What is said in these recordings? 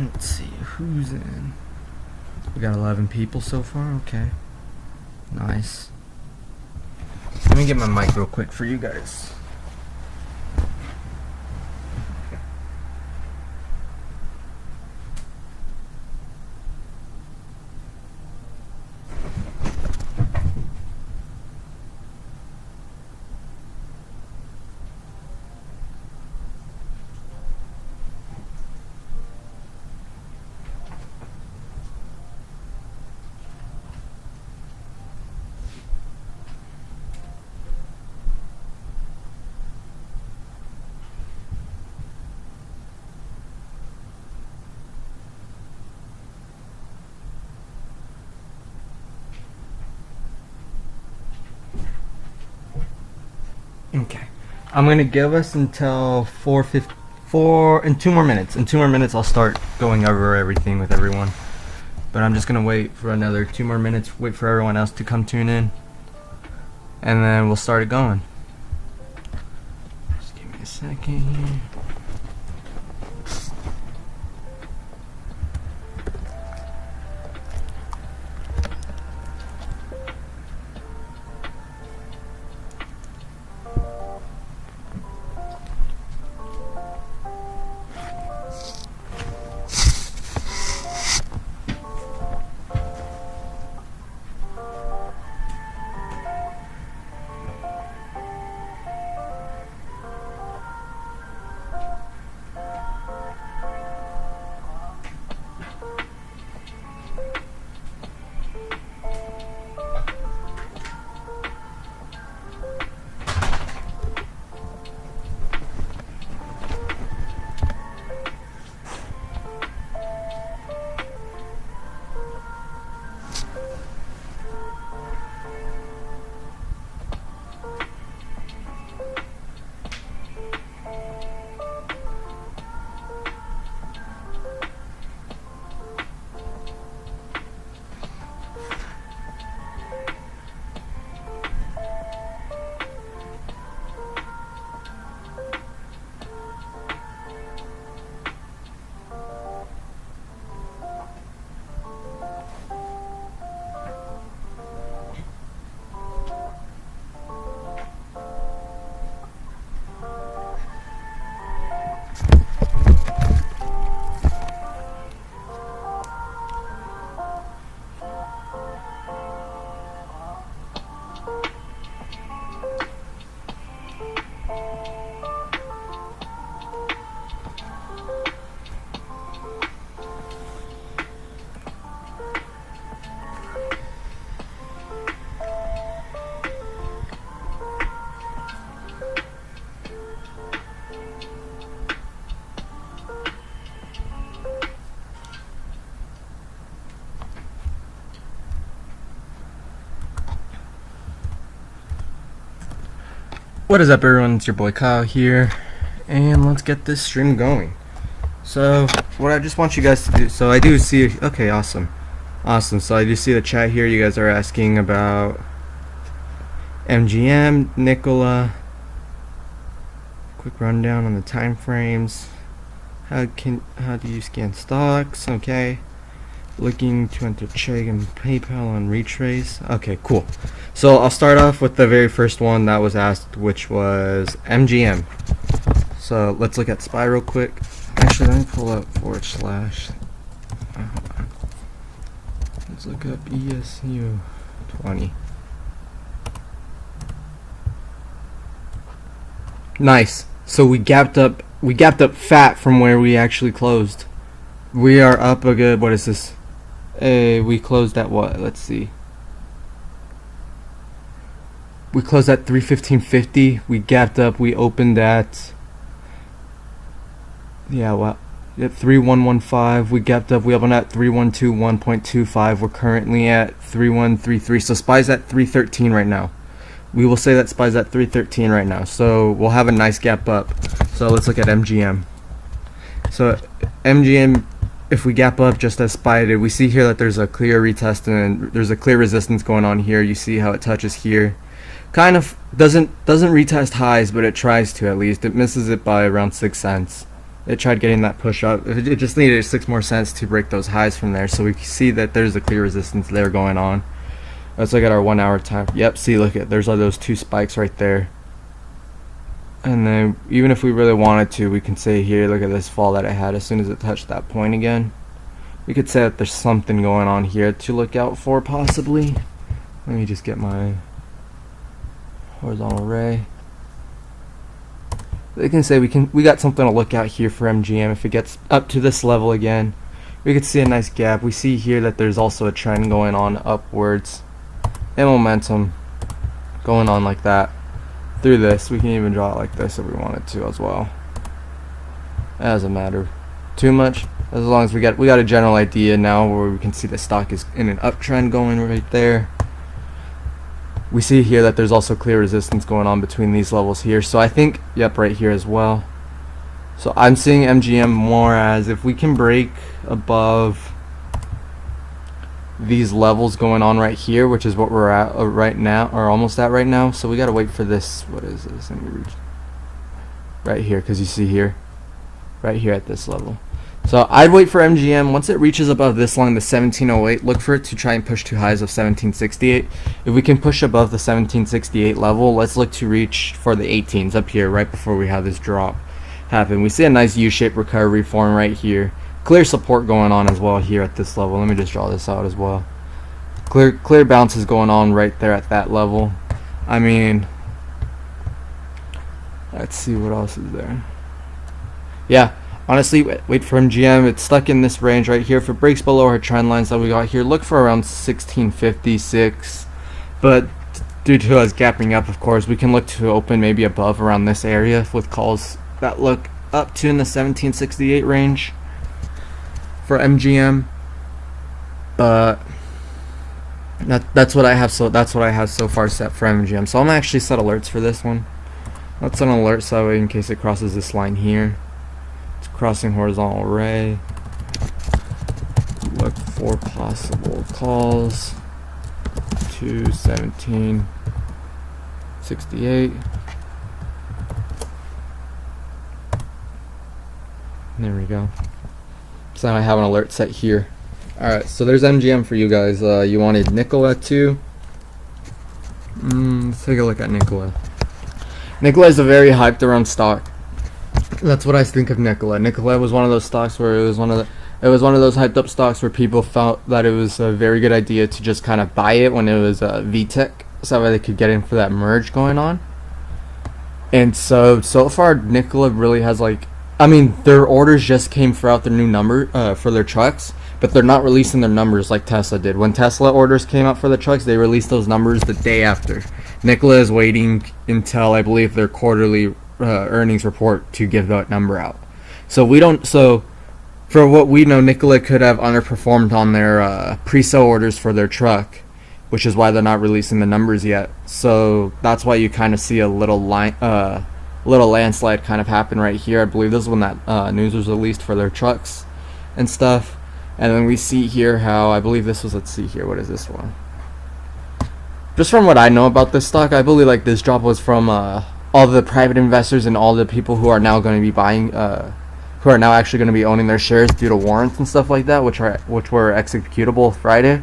Let's see who's in. We got 11 people so far. Okay, nice. Let me get my mic real quick for you guys. Okay, I'm gonna give us until 4:54. In 2 more minutes. In 2 more minutes, I'll start going over everything with everyone. But I'm just gonna wait for another 2 more minutes. Wait for everyone else to come tune in, and then we'll start it going. Just give me a second here. What is up, everyone? It's your boy Kyle here, and let's get this stream going. So, what I just want you guys to do, so I do see, okay, awesome, so I do see the chat here. You guys are asking about MGM, Nicola, quick rundown on the time frames, how do you scan stocks, okay, looking to enter Chegg and PayPal on retrace. Okay, cool. So I'll start off with the very first one that was asked, which was MGM. So let's look at SPY real quick. Actually, let me pull up / hold on. Let's look up ESU 20. Nice. So we gapped up fat from where we actually closed. We are up a good, what is this? We closed at what? Let's see. We closed at 315.50. We gapped up. We opened at, yeah, well, at 3115. We gapped up. We opened at 3121.25. We're currently at 3133. So SPY's at 313 right now. We will say that SPY's at 313 right now. So we'll have a nice gap up. So let's look at MGM. So MGM, if we gap up just as SPY did, we see here that there's a clear retest and there's a clear resistance going on here. You see how it touches here. Kind of doesn't retest highs, but it tries to at least. It misses it by around 6 cents. It tried getting that push up. It just needed 6 more cents to break those highs from there. So we see that there's a clear resistance there going on. Let's look at our 1 hour time. Yep, see, look at, there's all those 2 spikes right there. And then even if we really wanted to, we can say here, look at this fall that it had as soon as it touched that point again. We could say that there's something going on here to look out for possibly. Let me just get my horizontal array. They can say we got something to look out here for MGM. If it gets up to this level again, we could see a nice gap. We see here that there's also a trend going on upwards and momentum going on like that through this. We can even draw it like this if we wanted to as well. It doesn't matter too much as long as we got a general idea now where we can see the stock is in an uptrend going right there. We see here that there's also clear resistance going on between these levels here. So I think, yep, right here as well. So I'm seeing MGM more as if we can break above these levels going on right here, which is what we're at right now, or almost at right now. So we got to wait for this. What is this? Let me reach right here, because you see here, right here at this level. So I'd wait for MGM. Once it reaches above this line, the 1708, look for it to try and push to highs of 1768. If we can push above the 1768 level, let's look to reach for the 18s up here right before we have this drop happen. We see a nice U-shaped recovery form right here. Clear support going on as well here at this level. Let me just draw this out as well. Clear bounces going on right there at that level. I mean, let's see what else is there. Yeah. Honestly, wait for MGM. It's stuck in this range right here. If it breaks below our trend lines that we got here, look for around 1656. But due to us gapping up, of course, we can look to open maybe above around this area with calls that look up to in the 1768 range for MGM. But that's what I have. So that's what I have so far set for MGM. So I'm gonna actually set alerts for this one. Let's set an alert so that way in case it crosses this line here. Crossing horizontal array. Look for possible calls to 1768. There we go. So now I have an alert set here. Alright, so there's MGM for you guys. You wanted Nicola too. Let's take a look at Nicola. Nicola is a very hyped around stock. That's what I think of Nicola. Nicola was one of those stocks where it was one of those hyped up stocks where people felt that it was a very good idea to just kind of buy it when it was VTech, so that they could get in for that merge going on. And so far Nicola really has, like, I mean, their orders just came for out their new number for their trucks, but they're not releasing their numbers like Tesla did. When Tesla orders came out for the trucks, they released those numbers the day after. Nicola is waiting until, I believe, their quarterly earnings report to give that number out. So for what we know, Nicola could have underperformed on their pre-sale orders for their truck, which is why they're not releasing the numbers yet. So that's why you kind of see a little landslide kind of happen right here. I believe this is when that news was released for their trucks and stuff. And then we see here how, I believe this was, let's see here, what is this one? Just from what I know about this stock, I believe like this drop was from all the private investors and all the people who are now going to be buying, who are now actually going to be owning their shares due to warrants and stuff like that, which were executable Friday.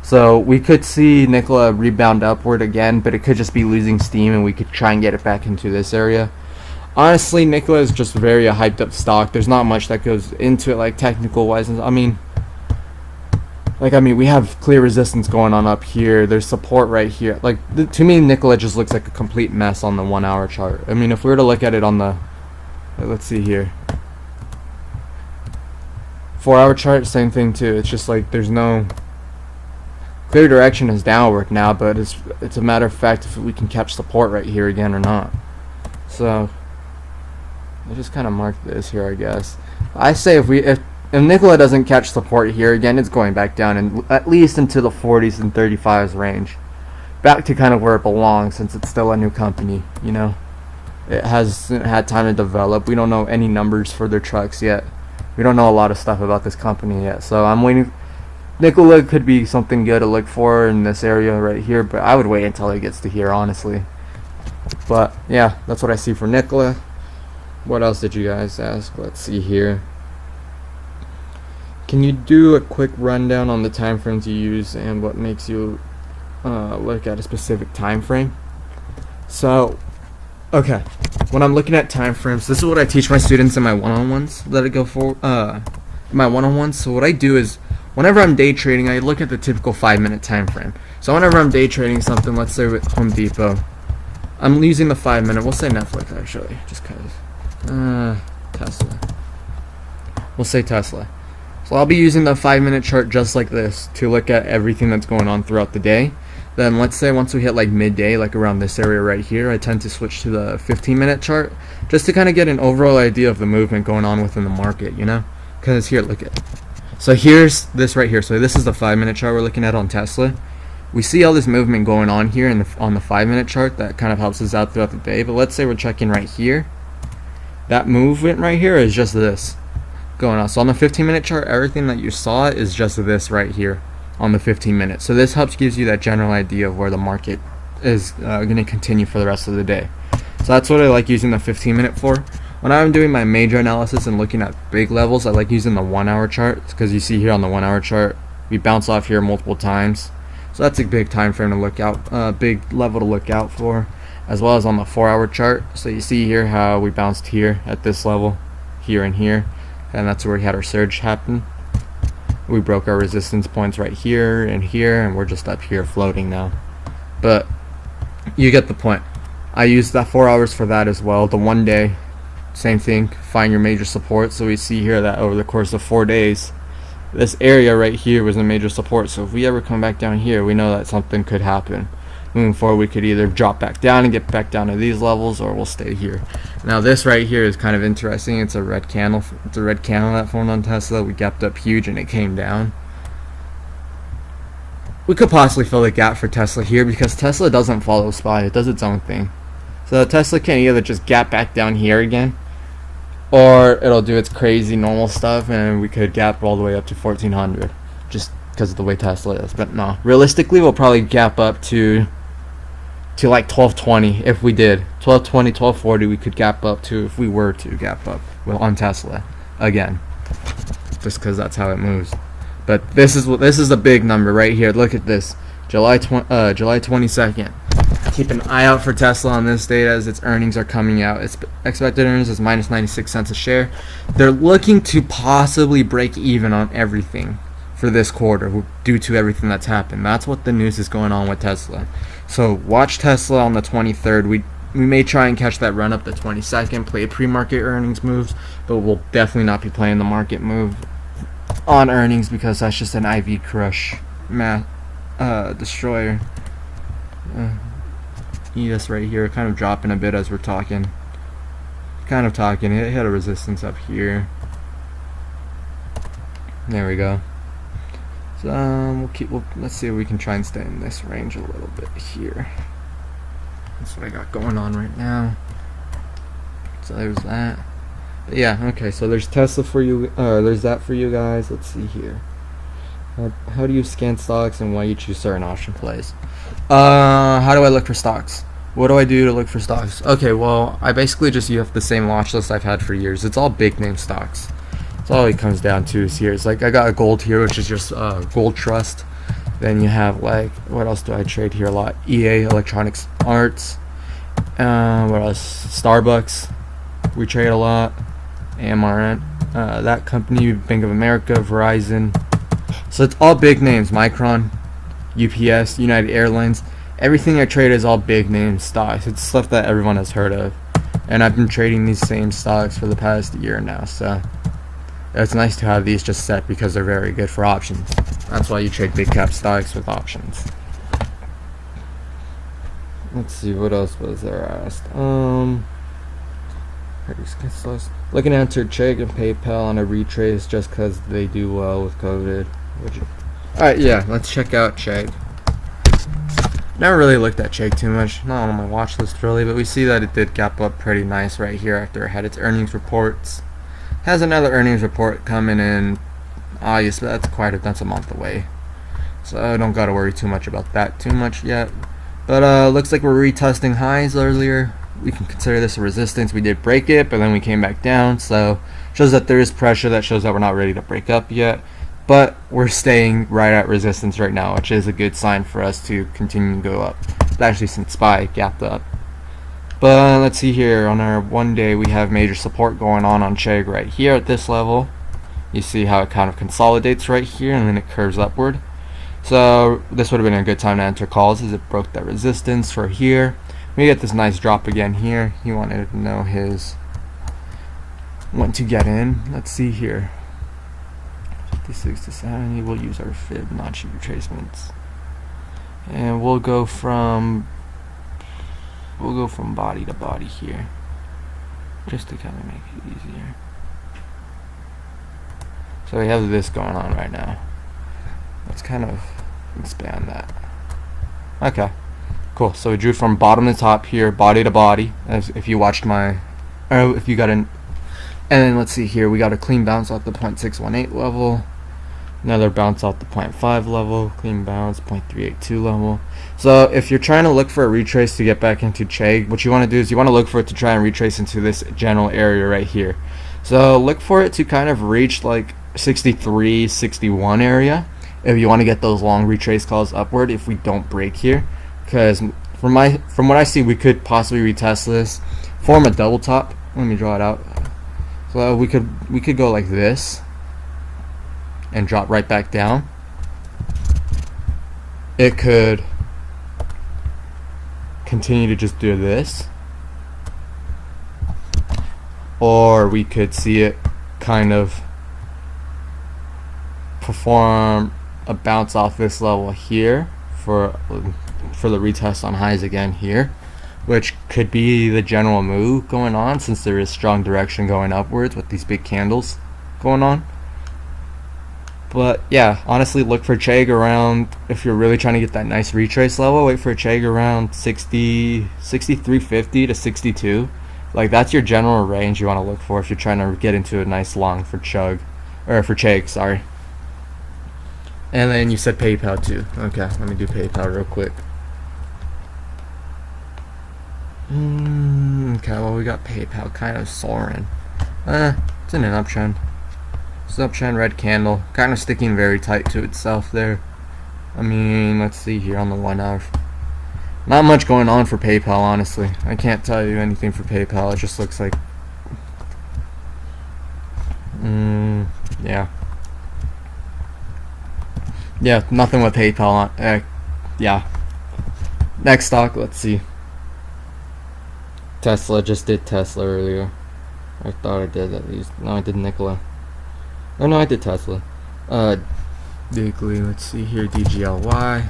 So we could see Nicola rebound upward again, but it could just be losing steam, and we could try and get it back into this area. Honestly, Nicola is just very a hyped up stock. There's not much that goes into it, like technical wise. I mean, we have clear resistance going on up here. There's support right here. Like, to me, Nicola just looks like a complete mess on the 1 hour chart. I mean, if we were to look at it on the, let's see here, 4 hour chart, same thing too. It's just like there's no clear direction is downward now, but it's a matter of fact if we can catch support right here again or not. So I just kind of mark this here, I guess. I say if Nicola doesn't catch support here again, it's going back down and at least into the 40s and 35s range, back to kind of where it belongs, since it's still a new company. You know, it hasn't had time to develop. We don't know any numbers for their trucks yet. We don't know a lot of stuff about this company yet. So I'm waiting. Nicola could be something good to look for in this area right here, but I would wait until it gets to here, honestly. But yeah, that's what I see for Nicola. What else did you guys ask? Let's see here. Can you do a quick rundown on the time frames you use and what makes you look at a specific time frame? So, okay, when I'm looking at time frames, this is what I teach my students in my one-on-ones that I go for. My one-on-ones. So what I do is, whenever I'm day trading, I look at the typical 5-minute time frame. So whenever I'm day trading something, let's say with Home Depot, I'm using the 5-minute. We'll say Netflix actually, just cause. Tesla. We'll say Tesla. So I'll be using the 5-minute chart just like this to look at everything that's going on throughout the day. Then let's say once we hit like midday, like around this area right here, I tend to switch to the 15-minute chart just to kind of get an overall idea of the movement going on within the market, you know? Because here, look at. So here's this right here. So this is the 5-minute chart we're looking at on Tesla. We see all this movement going on here on the 5-minute chart that kind of helps us out throughout the day. But let's say we're checking right here. That movement right here is just this going on. So on the 15-minute chart, everything that you saw is just this right here on the 15 minutes. So this gives you that general idea of where the market is going to continue for the rest of the day. So that's what I like using the 15-minute for. When I'm doing my major analysis and looking at big levels, I like using the 1-hour chart, because you see here on the 1-hour chart, we bounce off here multiple times. So that's a big time frame to look out, big level to look out for, as well as on the 4-hour chart. So you see here how we bounced here at this level, here and here. And that's where we had our surge happen. We broke our resistance points right here, and we're just up here floating now. But you get the point. I use that 4 hours for that as well. The 1 day, same thing, find your major support. So we see here that over the course of 4 days, this area right here was a major support. So if we ever come back down here, we know that something could happen. Moving forward, we could either drop back down and get back down to these levels, or we'll stay here. Now this right here is kind of interesting. It's a red candle. It's a red candle that formed on Tesla. We gapped up huge and it came down. We could possibly fill the gap for Tesla here because Tesla doesn't follow SPY. It does its own thing. So Tesla can either just gap back down here again, or it'll do its crazy normal stuff and we could gap all the way up to 1400 just because of the way Tesla is. But no, realistically we'll probably gap up to like 1220. If we did 1220, 1240, we could gap up to, if we were to gap up on Tesla again, just because that's how it moves. But this is a big number right here. Look at this, July 22nd. Keep an eye out for Tesla on this date as its earnings are coming out. Its expected earnings is minus 96 cents a share. They're looking to possibly break even on everything for this quarter due to everything that's happened. That's what the news is going on with Tesla. So watch Tesla on the 23rd. We may try and catch that run up the 22nd, play pre-market earnings moves, but we'll definitely not be playing the market move on earnings because that's just an IV crush destroyer. ES right here, kind of dropping a bit as we're talking. It had a resistance up here. There we go. So let's see if we can try and stay in this range a little bit here. That's what I got going on right now. So there's that. But yeah, okay, so there's Tesla for you, there's that for you guys. Let's see here. How do you scan stocks and why you choose certain option plays? How do I look for stocks? What do I do to look for stocks? Okay, well, I basically just use the same watch list I've had for years. It's all big name stocks. That's all it comes down to is here. It's like I got a gold here, which is just gold trust. Then you have like, what else do I trade here a lot? EA, Electronics Arts. What else? Starbucks. We trade a lot. AMRN. That company, Bank of America, Verizon. So it's all big names. Micron, UPS, United Airlines. Everything I trade is all big name stocks. It's stuff that everyone has heard of. And I've been trading these same stocks for the past year now, so it's nice to have these just set because they're very good for options. That's why you trade big cap stocks with options. Let's see, what else was there asked? Looking to enter Chegg and PayPal on a retrace just because they do well with COVID. Alright, yeah, let's check out Chegg. Never really looked at Chegg too much, not on my watch list really, but we see that it did gap up pretty nice right here after it had its earnings reports. Has another earnings report coming in August, but that's a month away. So I don't gotta worry too much about that too much yet. But looks like we're retesting highs earlier. we can consider this a resistance. We did break it, but then we came back down, so shows that there is pressure. That shows that we're not ready to break up yet, but we're staying right at resistance right now, which is a good sign for us to continue to go up, especially since SPY gapped up. But let's see here, on our 1 day we have major support going on Chegg right here at this level. You see how it kind of consolidates right here and then it curves upward. So this would have been a good time to enter calls as it broke that resistance for here. We get this nice drop again here. He wanted to know when to get in. Let's see here. 56 to 70. We'll use our Fibonacci retracements, and we'll go from body to body here, just to kind of make it easier. So we have this going on right now. Let's kind of expand that. Okay, cool. So we drew from bottom to top here, body to body, as if you watched my, or if you got an, and then let's see here, we got a clean bounce off the 0.618 level, another bounce off the 0.5 level, clean bounce 0.382 level. So if you're trying to look for a retrace to get back into Chegg, what you want to do is you want to look for it to try and retrace into this general area right here. So look for it to kind of reach like 63, 61 area if you want to get those long retrace calls upward if we don't break here, because from what I see, we could possibly retest this, form a double top. Let me draw it out. So we could go like this and drop right back down. It could continue to just do this, or we could see it kind of perform a bounce off this level here for the retest on highs again here, which could be the general move going on, since there is strong direction going upwards with these big candles going on. But yeah, honestly, look for Chegg around, if you're really trying to get that nice retrace level, wait for Chegg around 63.50 to 62. Like, that's your general range you want to look for if you're trying to get into a nice long for Chegg, sorry. And then you said PayPal too. Okay, let me do PayPal real quick. Okay, well, we got PayPal kind of soaring. It's in an uptrend. It's an uptrend, red candle, kind of sticking very tight to itself there. I mean, let's see here on the 1 hour. Not much going on for PayPal, honestly. I can't tell you anything for PayPal. It just looks like, yeah, nothing with PayPal on. Yeah. Next stock, let's see. Tesla, just did Tesla earlier. I thought I did at least. No, I did Nicola. Oh no, I did Tesla. Digly, let's see here, DGLY.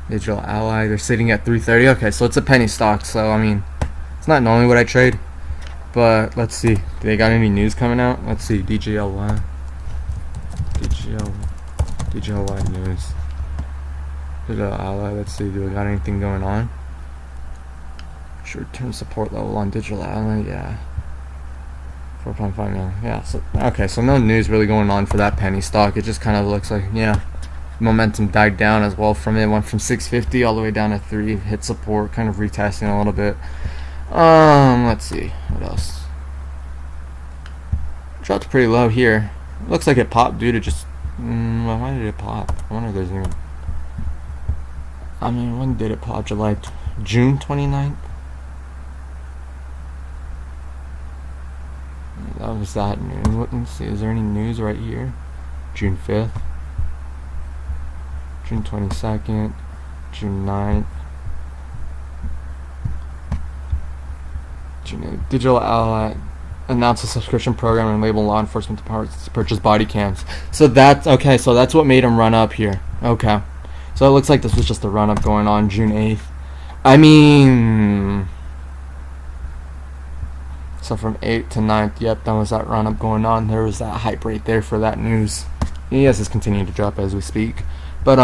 Digital Ally, they're sitting at 330. Okay, so it's a penny stock, so I mean, it's not normally what I trade. But let's see, do they got any news coming out? Let's see, DGLY news. Digital Ally, let's see, do we got anything going on? Short-term support level on Digital Ally, yeah. 4.5 million, yeah. So okay, so no news really going on for that penny stock. It just kind of looks like, yeah, momentum died down as well from it. Went from 650 all the way down to 3, hit support, kind of retesting a little bit. Let's see what else. Dropped pretty low here. Looks like it popped due to just well, why did it pop? I wonder if there's even, I mean, when did it pop? June 29th? That was that news. Let's see, is there any news right here? June 5th, June 22nd, June 9th, June 8th. Digital Ally announced a subscription program and label law enforcement departments to purchase body cams. So that's okay, so that's what made him run up here. Okay, so it looks like this was just a run up going on June 8th. I mean, so from 8th to 9th, yep, that was that run up going on. There was that hype right there for that news. ES is continuing to drop as we speak, but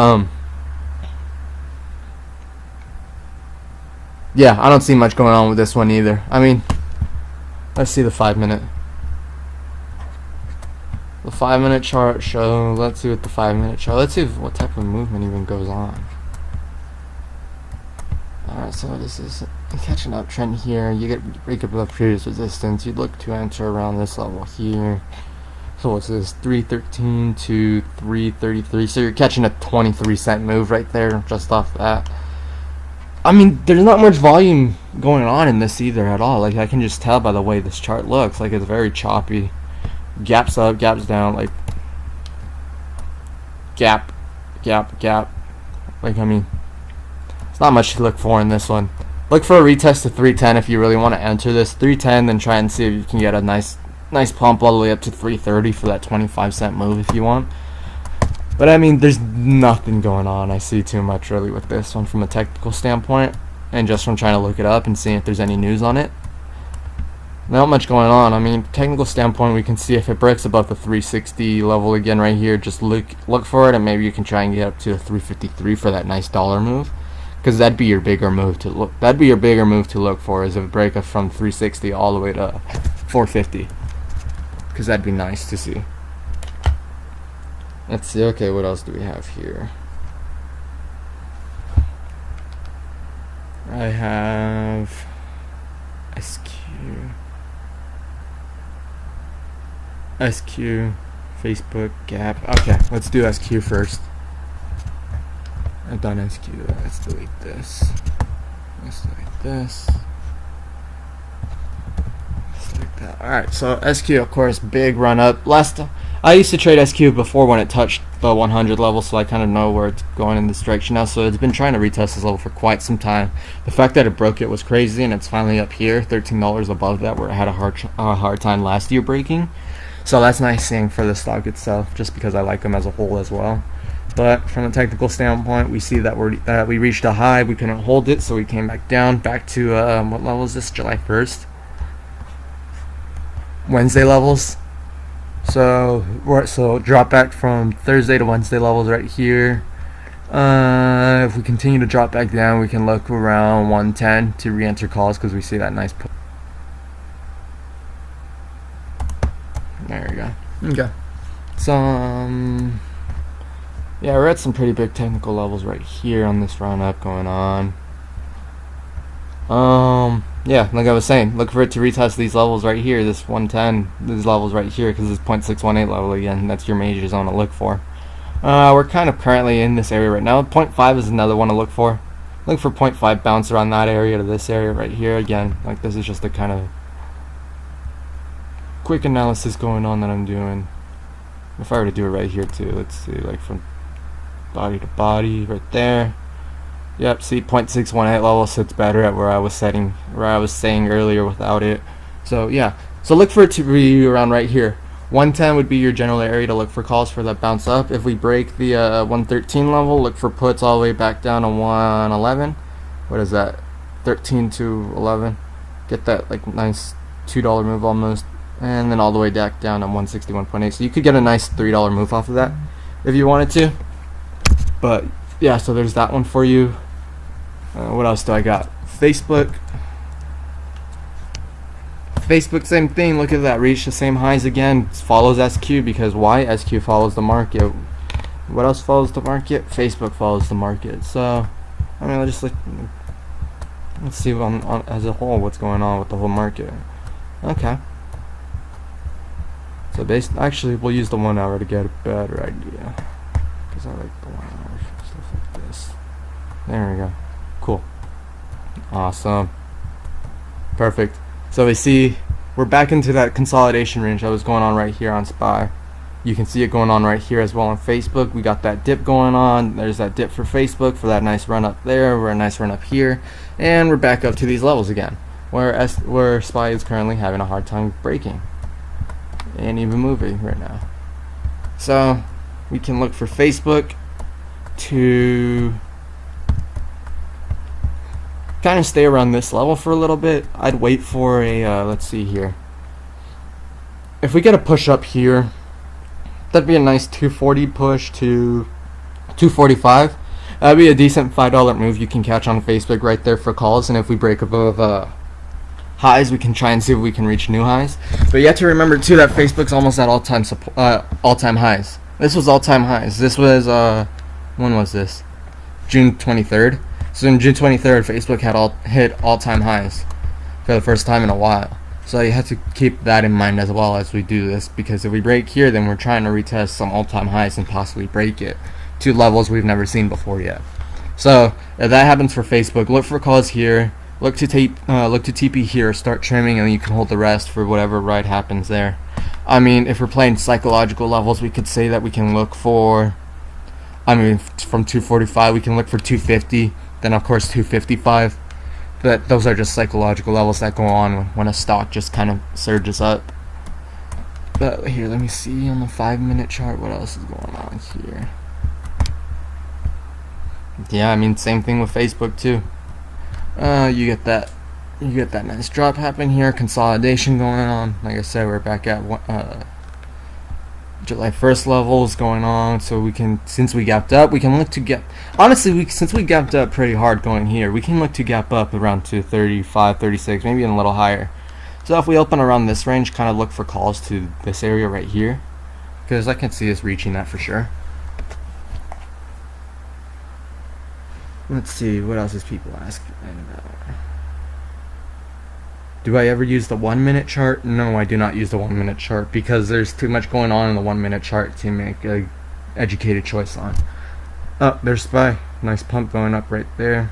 yeah, I don't see much going on with this one either. I mean, let's see the 5-minute. The 5-minute chart show. Let's see what the 5-minute chart. Let's see what type of movement even goes on. Alright, so this is catching uptrend here. You get break above previous resistance. You'd look to enter around this level here. So what's this? 313 to 333. So you're catching a 23-cent move right there, just off that. I mean, there's not much volume going on in this either at all. Like, I can just tell by the way this chart looks. Like, it's very choppy. Gaps up, gaps down. Like, gap, gap, gap. Like, I mean, it's not much to look for in this one. Look for a retest to 310 if you really want to enter this. 310, then try and see if you can get a nice pump all the way up to 330 for that 25-cent move if you want. But I mean, there's nothing going on. I see too much really with this one from a technical standpoint, and just from trying to look it up and seeing if there's any news on it. Not much going on. I mean, technical standpoint, we can see if it breaks above the 360 level again right here. Just look for it, and maybe you can try and get up to a 353 for that nice dollar move. Because that'd be your bigger move to look. That'd be your bigger move to look for, is a break up from 360 all the way to 450. Because that'd be nice to see. Let's see. Okay, what else do we have here? I have SQ, Facebook, Gap. Okay, let's do SQ first. I've done SQ. Let's delete this. Let's delete this. Just like that. Alright, so SQ, of course, big run up. I used to trade SQ before when it touched the 100 level, so I kind of know where it's going in this direction now. So it's been trying to retest this level for quite some time. The fact that it broke it was crazy, and it's finally up here, $13 above that, where it had a hard time last year breaking. So that's nice seeing for the stock itself, just because I like them as a whole as well. But from a technical standpoint, we see that we reached a high, we couldn't hold it, so we came back down, back to what level is this? July 1st, Wednesday levels. So drop back from Thursday to Wednesday levels right here. If we continue to drop back down, we can look around 110 to re-enter calls, because we see that nice. There we go. Okay. So yeah, we're at some pretty big technical levels right here on this run up going on. Yeah, like I was saying, look for it to retest these levels right here, this 110, these levels right here, because it's 0.618 level again. That's your major zone to look for. We're kind of currently in this area right now. 0.5 is another one to look for. Look for 0.5 bounce around that area to this area right here again. Like, this is just a kind of quick analysis going on that I'm doing. If I were to do it right here too, let's see, like from body to body right there. Yep, see 0.618 level sits better at where I was saying earlier without it. So yeah, so look for it to be around right here. 110 would be your general area to look for calls for that bounce up. If we break the 113 level, look for puts all the way back down to 111. What is that? 13 to 11. Get that like nice $2 move almost, and then all the way back down to 161.8. So you could get a nice $3 move off of that if you wanted to. But yeah, so there's that one for you. What else do I got? Facebook, same thing. Look at that, reach the same highs again. Follows SQ, because why? SQ follows the market. What else follows the market? Facebook follows the market. So I mean, let's see on as a whole what's going on with the whole market. Okay. So actually, we'll use the 1 hour to get a better idea, because I like the 1 hour stuff like this. There we go. Cool. Awesome. Perfect. So we see we're back into that consolidation range that was going on right here on SPY. You can see it going on right here as well on Facebook. We got that dip going on. There's that dip for Facebook for that nice run up there. We're a nice run up here, and we're back up to these levels again, where SPY is currently having a hard time breaking and even moving right now. So we can look for Facebook to kind of stay around this level for a little bit. I'd wait for a let's see here. If we get a push up here, that'd be a nice 240 push to 245. That'd be a decent $5 move you can catch on Facebook right there for calls. And if we break above highs, we can try and see if we can reach new highs. But you have to remember too that Facebook's almost at all-time highs. This was all-time highs. This was when was this? June 23rd. So in June 23rd, Facebook had hit all-time highs for the first time in a while. So you have to keep that in mind as well as we do this, because if we break here, then we're trying to retest some all-time highs and possibly break it to levels we've never seen before yet. So if that happens for Facebook, look for calls here, look to TP here, start trimming, and then you can hold the rest for whatever ride happens there. I mean, if we're playing psychological levels, we could say that we can look for, from 245 we can look for 250, then of course 255. But those are just psychological levels that go on when a stock just kind of surges up. But here, let me see on the 5-minute chart what else is going on here. Yeah, I mean, same thing with Facebook too. You get that nice drop happen here, consolidation going on. Like I said, we're back at July 1st levels going on. So we can, since we gapped up, we can look to get. Honestly, since we gapped up pretty hard going here, we can look to gap up around to 35, 36, maybe even a little higher. So if we open around this range, kind of look for calls to this area right here, because I can see us reaching that for sure. Let's see, what else is people asking about? Do I ever use the 1-minute chart? No, I do not use the 1-minute chart, because there's too much going on in the 1-minute chart to make a educated choice on. Oh, there's SPY. Nice pump going up right there.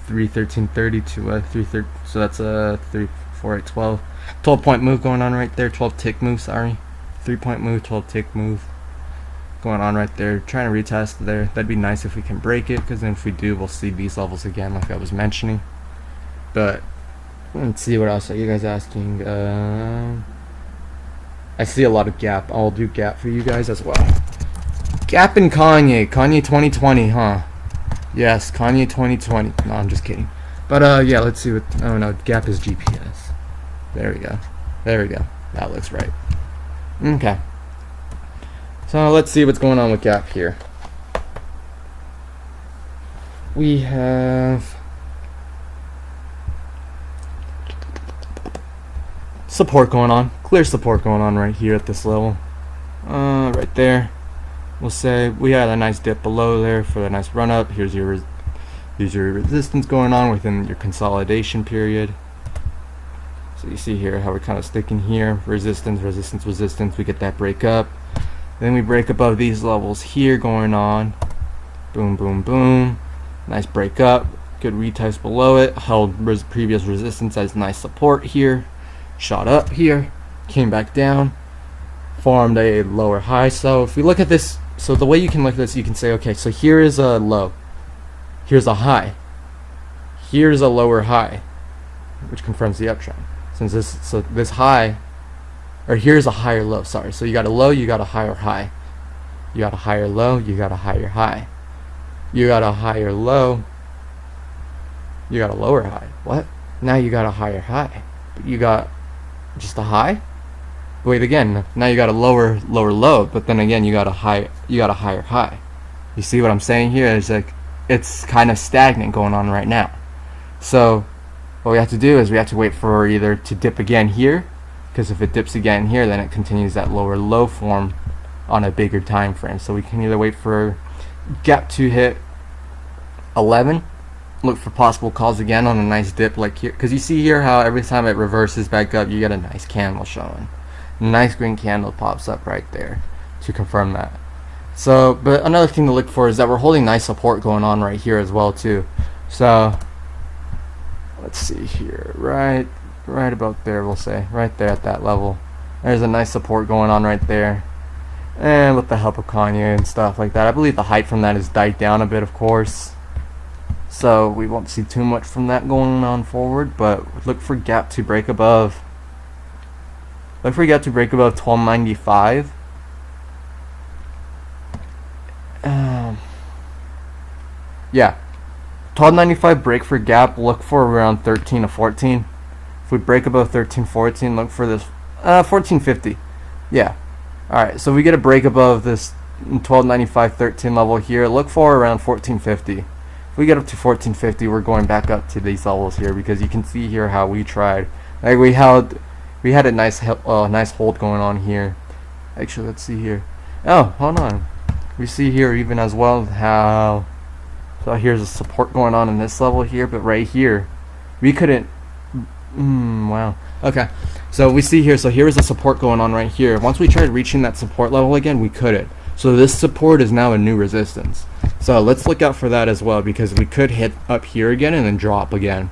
313.30 to 330. So that's a 34812. 12-point move going on right there. 12-tick move. Sorry, 3-point move, 12-tick move going on right there. Trying to retest there. That'd be nice if we can break it, because then if we do, we'll see these levels again, like I was mentioning. But let's see what else are you guys asking. I see a lot of gap. I'll do gap for you guys as well. Gap and Kanye 2020, huh? Yes, Kanye 2020. No, I'm just kidding. But yeah, let's see what. Oh no, gap is GPS. There we go. There we go. That looks right. Okay. So let's see what's going on with gap here. We have support going on, clear support going on right here at this level, right there. We'll say we had a nice dip below there for a nice run up. Here's your resistance going on within your consolidation period. So you see here how we're kind of sticking here, resistance, resistance, resistance. We get that break up, then we break above these levels here going on. Boom, boom, boom. Nice break up, good retest below it, held previous resistance as nice support here. Shot up here, came back down, formed a lower high. So if we look at this, so the way you can look at this, you can say, okay, so here is a low, here's a high, here's a lower high, which confirms the uptrend. Since this high, or here's a higher low, sorry. So you got a low, you got a higher high, you got a higher low, you got a higher high, you got a higher low, you got a lower high. What? Now you got a higher high, but you got just a high. Wait, again, now you got a lower low, but then again you got a higher high. You see what I'm saying here? It's like it's kind of stagnant going on right now. So what we have to do is we have to wait for either to dip again here, because if it dips again here, then it continues that lower low form on a bigger time frame. So we can either wait for gap to hit 11, look for possible calls again on a nice dip like here, because you see here how every time it reverses back up, you get a nice candle showing. A nice green candle pops up right there to confirm that. So, but another thing to look for is that we're holding nice support going on right here as well too. So let's see here, right about there, we'll say right there at that level. There's a nice support going on right there, and with the help of Kanye and stuff like that, I believe the height from that has died down a bit, of course. So we won't see too much from that going on forward, but look for gap to break above. Look for gap to break above 1295. Yeah, 1295 break for gap. Look for around 13 to 14. If we break above 1314, look for this 1450. Yeah. All right. So we get a break above this 1295 13 level here. Look for around 1450. If we get up to 1450, we're going back up to these levels here, because you can see here how we tried. Like we had a nice hold going on here. Actually, let's see here. Oh, hold on. We see here even as well how So here's a support going on in this level here, but right here, we couldn't. Wow. Okay. So we see here. So here is a support going on right here. Once we tried reaching that support level again, we couldn't. So this support is now a new resistance. So let's look out for that as well, because we could hit up here again and then drop again,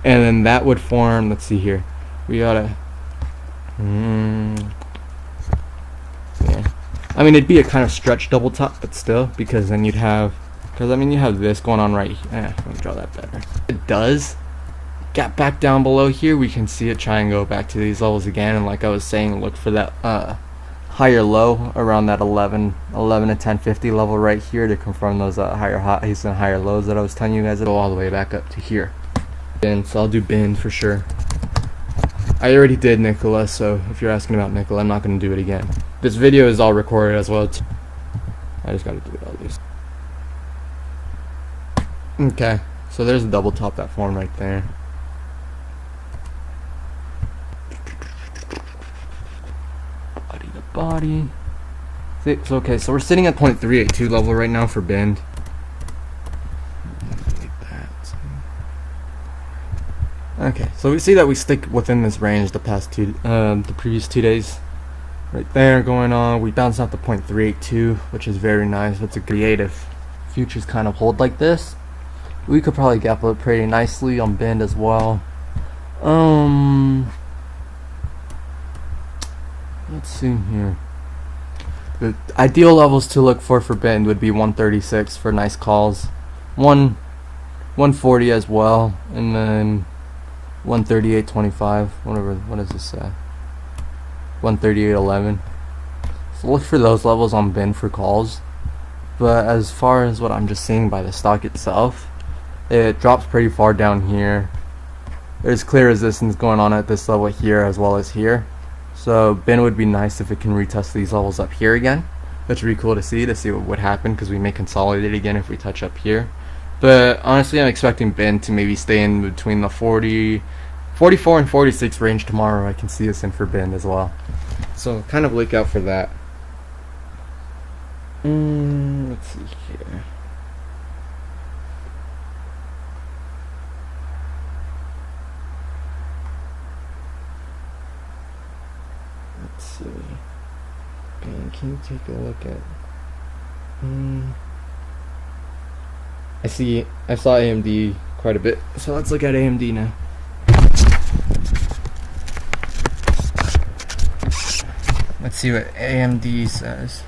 and then that would form. Let's see here. We gotta. Yeah. I mean, it'd be a kind of stretch double top, but still, because then you'd have. Because I mean, you have this going on right here. Let me draw that better. It does. Get back down below here, we can see it try and go back to these levels again, and like I was saying, look for that higher low around that 11 to 1050 level right here to confirm those higher highs and higher lows that I was telling you guys. It'll go all the way back up to here. And so I'll do bin for sure. I already did Nicola, so if you're asking about Nicola, I'm not going to do it again. This video is all recorded as well. I just got to do it all these. Okay, so there's a double top that formed right there. Body. So okay, so we're sitting at 0.382 level right now for bend. Okay, so we see that we stick within this range the previous 2 days. Right there going on. We bounced out to 0.382, which is very nice. That's a creative. Futures kind of hold like this. We could probably gap up pretty nicely on bend as well. Let's see here. The ideal levels to look for bend would be 136 for nice calls, 140 as well, and then 138.25. Whatever. What does this say? 138.11. So look for those levels on bend for calls. But as far as what I'm just seeing by the stock itself, it drops pretty far down here. There's clear resistance going on at this level here as well as here. So bin would be nice if it can retest these levels up here again. That's really cool to see what would happen, because we may consolidate again if we touch up here. But honestly, I'm expecting bin to maybe stay in between the 44 and 46 range tomorrow. I can see us in for bin as well. So kind of look out for that. Let's see here. Let's see. And can you take a look at? I saw AMD quite a bit, so let's look at AMD now. Let's see what AMD says.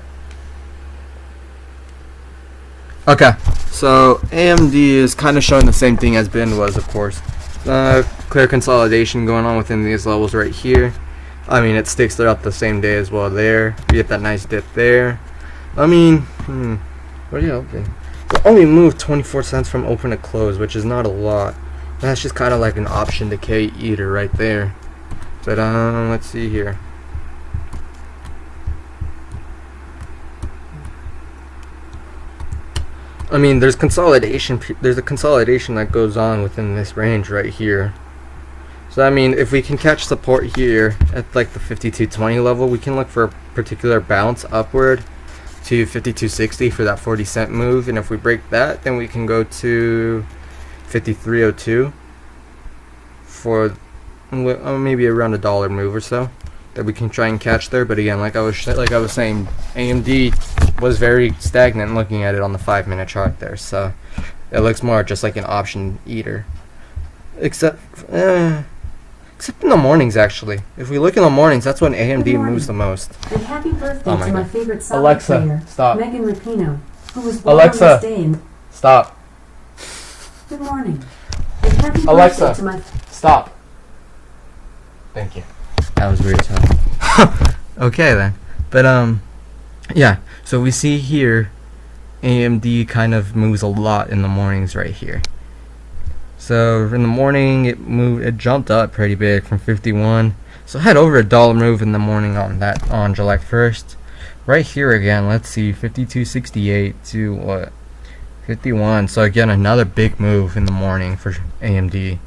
Okay, so AMD is kind of showing the same thing as bin was, of course. Clear consolidation going on within these levels right here. I mean, it sticks throughout the same day as well there. You get that nice dip there. I mean, what are you hoping? It only moved 24 cents from open to close, which is not a lot. That's just kind of like an option decay eater right there. But let's see here. I mean, there's consolidation. There's a consolidation that goes on within this range right here. So I mean, if we can catch support here at like the 52.20 level, we can look for a particular bounce upward to 52.60 for that 40-cent move, and if we break that, then we can go to 53.02 for maybe around $1 move or so that we can try and catch there. But again, like I was saying, AMD was very stagnant looking at it on the 5-minute chart there, so it looks more just like an option eater, except in the mornings. Actually, if we look in the mornings, that's when AMD moves the most. And happy birthday to my favorite soccer Alexa, player, stop. Megan Rapinoe, who was born Alexa, on this day. Stop. Good morning. And happy Alexa, birthday to my stop. Thank you. That was weird as hell. Okay then, but yeah. So we see here, AMD kind of moves a lot in the mornings right here. So in the morning, it jumped up pretty big from 51. So had over $1 move in the morning on July 1st. Right here again, let's see, 52.68 to what? 51. So again, another big move in the morning for AMD.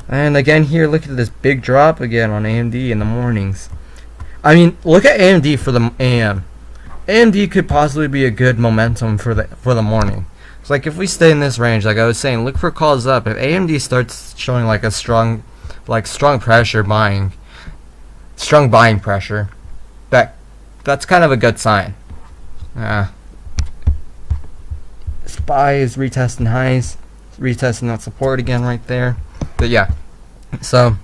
And again here, look at this big drop again on AMD in the mornings. I mean, look at AMD for the AM. AMD could possibly be a good momentum for the morning. So like if we stay in this range, like I was saying, look for calls up. If AMD starts showing like a strong buying pressure, that's kind of a good sign. SPY is retesting highs, retesting that support again right there. But yeah, so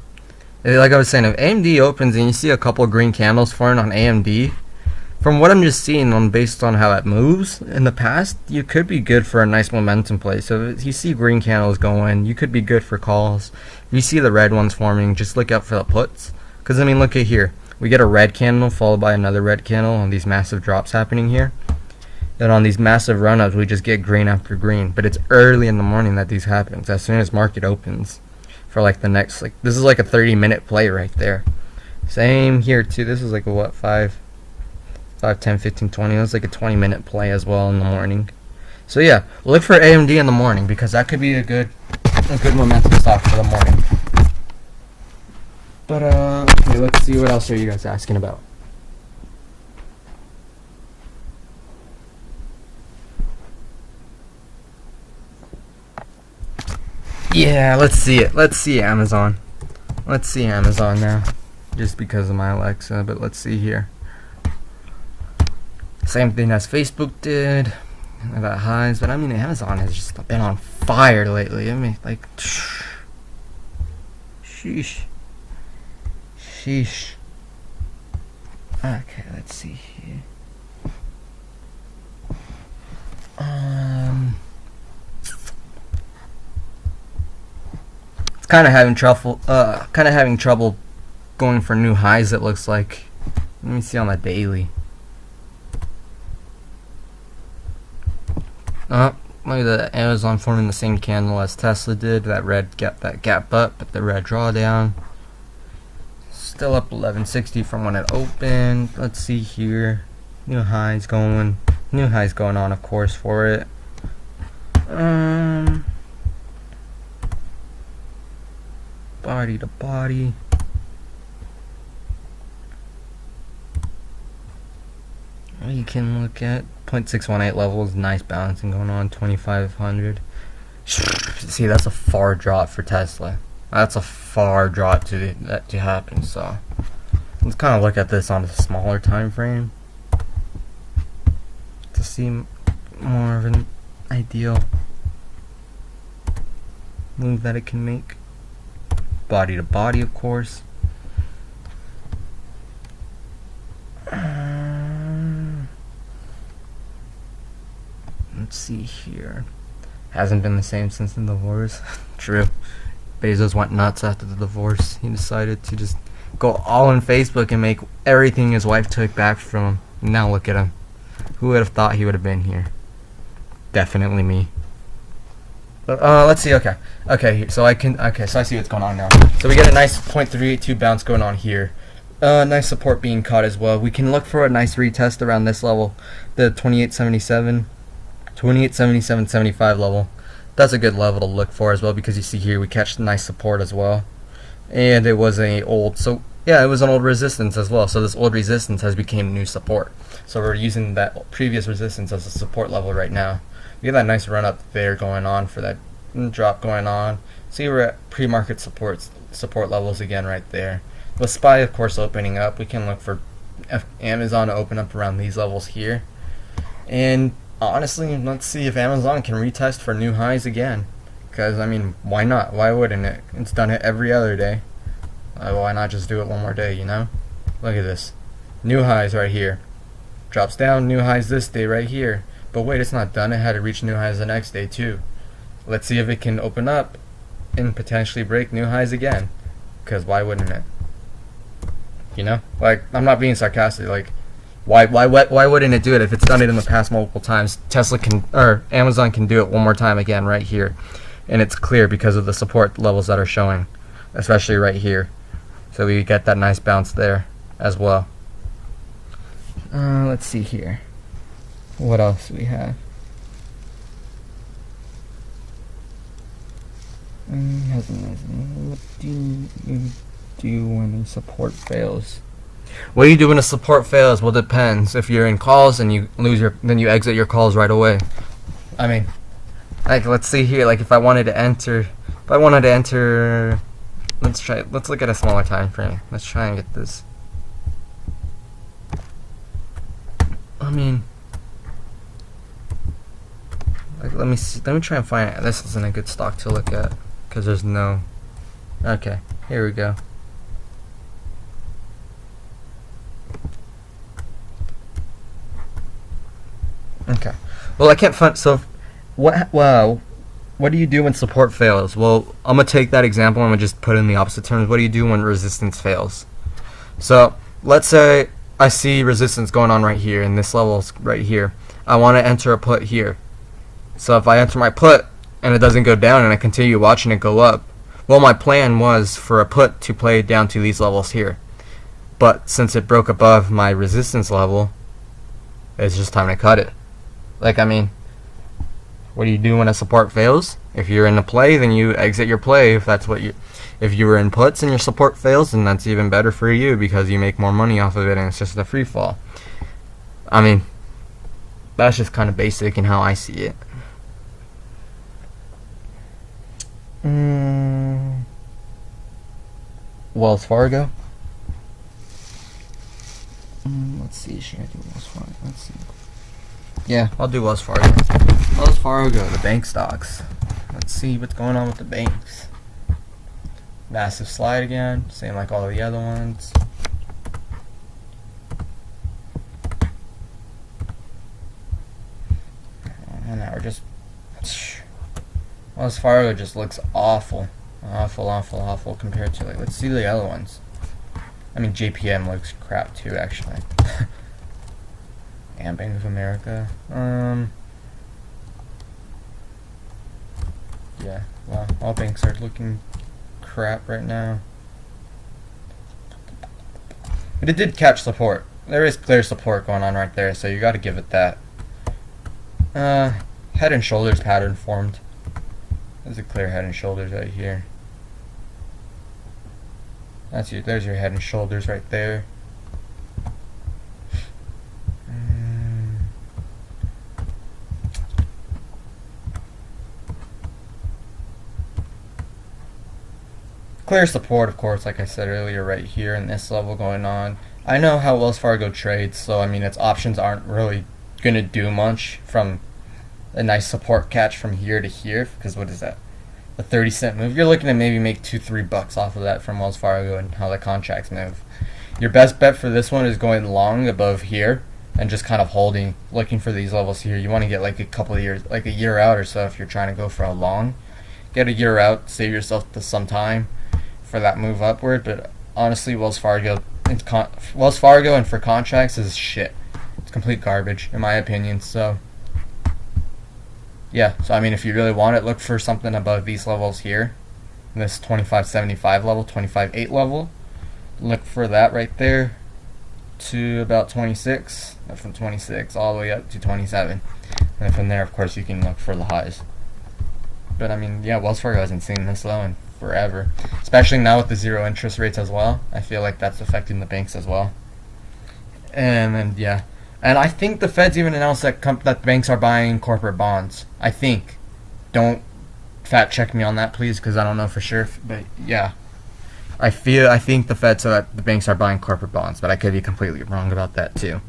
like I was saying, if AMD opens and you see a couple of green candles forming on AMD, from what I'm just seeing based on how it moves in the past, you could be good for a nice momentum play. So if you see green candles going, you could be good for calls. If you see the red ones forming, just look out for the puts. Because I mean, look at here. We get a red candle followed by another red candle on these massive drops happening here. And on these massive run-ups, we just get green after green. But it's early in the morning that these happens, as soon as market opens. For like the next, this is like a 30-minute play right there. Same here too. This is like a what, 5, 10, 15, 20. That's like a 20-minute play as well in the morning. So yeah, look for AMD in the morning because that could be a good momentum stock for the morning. But okay, let's see, what else are you guys asking about? Yeah, let's see it. Let's see Amazon. Let's see Amazon now. Just because of my Alexa, but let's see here. Same thing as Facebook did. I got highs, but I mean Amazon has just been on fire lately. I mean, like, sheesh. Sheesh. Okay, let's see here. It's kind of having trouble going for new highs. It looks like. Let me see on the daily. Look at the Amazon forming the same candle as Tesla did. That gap up, but the red drawdown. Still up 1160 from when it opened. Let's see here. New highs going on, of course, for it. Body to body. You can look at 0.618 levels, nice balancing going on, 2500. See, that's a far drop for Tesla. That's a far drop to happen. So let's kind of look at this on a smaller time frame to see more of an ideal move that it can make. Body to body, of course. Let's see here. Hasn't been the same since the divorce. True. Bezos went nuts after the divorce. He decided to just go all in Facebook and make everything his wife took back from him. Now look at him. Who would have thought he would have been here? Definitely me. But let's see. Okay, so I see what's going on now. So we get a nice 0.382 bounce going on here. Nice support being caught as well. We can look for a nice retest around this level, the 2877.75 level. That's a good level to look for as well, because you see here we catch nice support as well, and it was an old resistance as well. So this old resistance has become new support. So we're using that previous resistance as a support level right now. We get that nice run up there going on for that drop going on. See, we're at pre-market support levels again right there. With SPY, of course, opening up, we can look for Amazon to open up around these levels here. And honestly, let's see if Amazon can retest for new highs again. Because, I mean, why not? Why wouldn't it? It's done it every other day. Why not just do it one more day, you know? Look at this. New highs right here. Drops down, new highs this day right here. But wait, it's not done. It had to reach new highs the next day too. Let's see if it can open up and potentially break new highs again. Because why wouldn't it? You know? Like, I'm not being sarcastic. Like, why wouldn't it do it if it's done it in the past multiple times? Amazon can do it one more time again right here. And it's clear because of the support levels that are showing. Especially right here. So we get that nice bounce there as well. Let's see here. What else do we have? What do you do when a support fails? What do you do when a support fails? Well, it depends. If you're in calls and you lose then you exit your calls right away. I mean, Like, let's see here. Like, if I wanted to enter, let's look at a smaller time frame. Let's try and get this. I mean, like, let me try and find it. This isn't a good stock to look at because there's no. Okay, here we go. Okay. Well, I can't find. So, what? Wow. What do you do when support fails? Well, I'm gonna take that example. I'm gonna just put it in the opposite terms. What do you do when resistance fails? So, let's say I see resistance going on right here, and this level's right here. I want to enter a put here. So if I enter my put and it doesn't go down, and I continue watching it go up, well, my plan was for a put to play down to these levels here. But since it broke above my resistance level, it's just time to cut it. Like, I mean, what do you do when a support fails? If you're in a play, then you exit your play. If you were in puts and your support fails, then that's even better for you because you make more money off of it, and it's just a free fall. I mean, that's just kind of basic in how I see it. Wells Fargo. Let's see. Should I do Wells Fargo? Let's see. Yeah, I'll do Wells Fargo. Wells Fargo, the bank stocks. Let's see what's going on with the banks. Massive slide again, same like all the other ones. And now we're just. Wells Fargo just looks awful. Awful compared to, like, let's see the other ones. I mean, JPM looks crap too, actually. And Bank of America. Yeah, well, all banks are looking crap right now. But it did catch support. There is clear support going on right there, so you gotta give it that. Head and shoulders pattern formed. There's a clear head and shoulders right here. There's your head and shoulders right there. Clear support, of course, like I said earlier, right here in this level going on. I know how Wells Fargo trades, so I mean, its options aren't really gonna do much from a nice support catch from here to here, because what is that? A 30-cent move. You're looking to maybe make $2-3 off of that from Wells Fargo and how the contracts move. Your best bet for this one is going long above here and just kind of holding, looking for these levels here. You want to get like a couple of years, like a year out or so if you're trying to go for a long. Get a year out, save yourself some time for that move upward. But honestly, Wells Fargo and for contracts is shit. It's complete garbage in my opinion. So yeah, so I mean, if you really want it, look for something above these levels here, this 25.75 level, 25.8 level. Look for that right there to about 26, and from 26 all the way up to 27, and from there, of course, you can look for the highs. But I mean, yeah, Wells Fargo hasn't seen this low in forever, especially now with the zero interest rates as well. I feel like that's affecting the banks as well. And then yeah. And I think the Fed's even announced that banks are buying corporate bonds. I think. Don't fact check me on that, please, because I don't know for sure. But yeah, I think the Fed said that the banks are buying corporate bonds, but I could be completely wrong about that too.